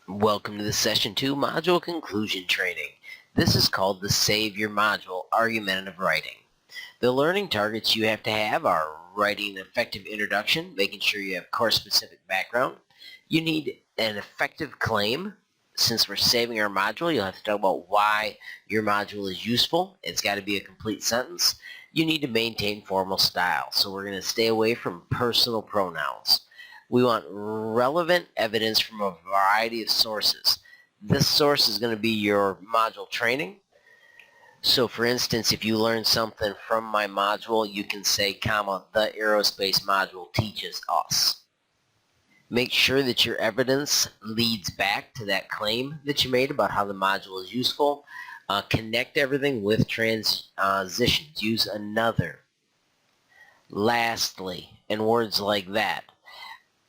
Welcome to the Session 2 Module Conclusion Training. This is called the Save Your Module Argumentative Writing. The learning targets you have to have are writing an effective introduction, making sure you have course-specific background. You need an effective claim. Since we're saving our module, you'll have to talk about why your module is useful. It's got to be a complete sentence. You need to maintain formal style, so we're going to stay away from personal pronouns. We want relevant evidence from a variety of sources. This source is going to be your module training. So for instance, if you learn something from my module, you can say, comma, the aerospace module teaches us. Make sure that your evidence leads back to that claim that you made about how the module is useful. Connect everything with transitions. Use another, lastly, and words like that.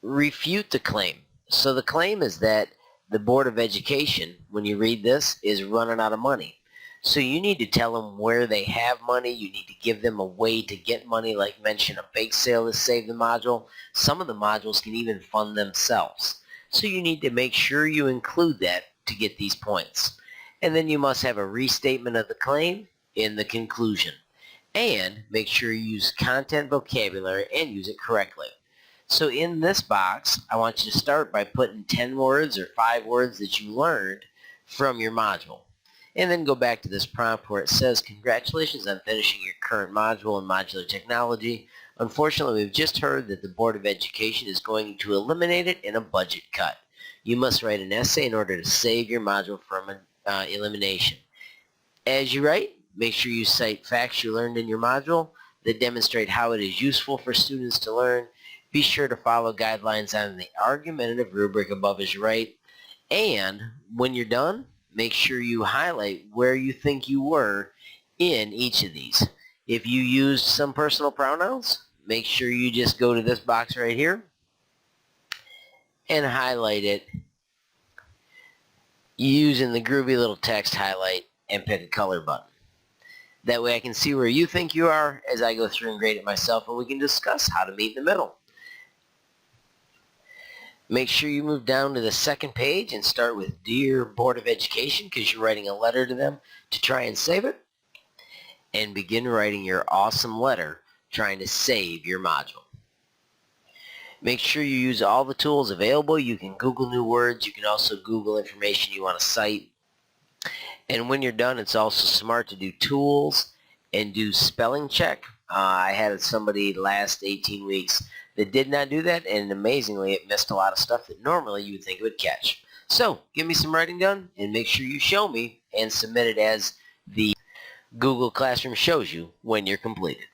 Refute the claim. So the claim is that the Board of Education, when you read this, is running out of money. So you need to tell them where they have money. You need to give them a way to get money, like mention a bake sale to save the module. Some of the modules can even fund themselves. So you need to make sure you include that to get these points. And then you must have a restatement of the claim in the conclusion. And make sure you use content vocabulary and use it correctly. So in this box, I want you to start by putting 10 words or 5 words that you learned from your module. And then go back to this prompt where it says, congratulations on finishing your current module in modular technology. Unfortunately, we've just heard that the Board of Education is going to eliminate it in a budget cut. You must write an essay in order to save your module from elimination. As you write, make sure you cite facts you learned in your module that demonstrate how it is useful for students to learn. Be sure to follow guidelines on the argumentative rubric above as you write. And when you're done, make sure you highlight where you think you were in each of these. If you used some personal pronouns, make sure you just go to this box right here and highlight it using the groovy little text highlight and pick a color button. That way I can see where you think you are as I go through and grade it myself, and we can discuss how to meet in the middle. Make sure you move down to the second page and start with Dear Board of Education, because you're writing a letter to them to try and save it. And begin writing your awesome letter trying to save your module. Make sure you use all the tools available. You can Google new words. You can also Google information you want to cite. And when you're done, it's also smart to do tools and do spelling check. I had somebody last 18 weeks that did not do that, and amazingly, it missed a lot of stuff that normally you would think it would catch. So, give me some writing done, and make sure you show me and submit it as the Google Classroom shows you when you're completed.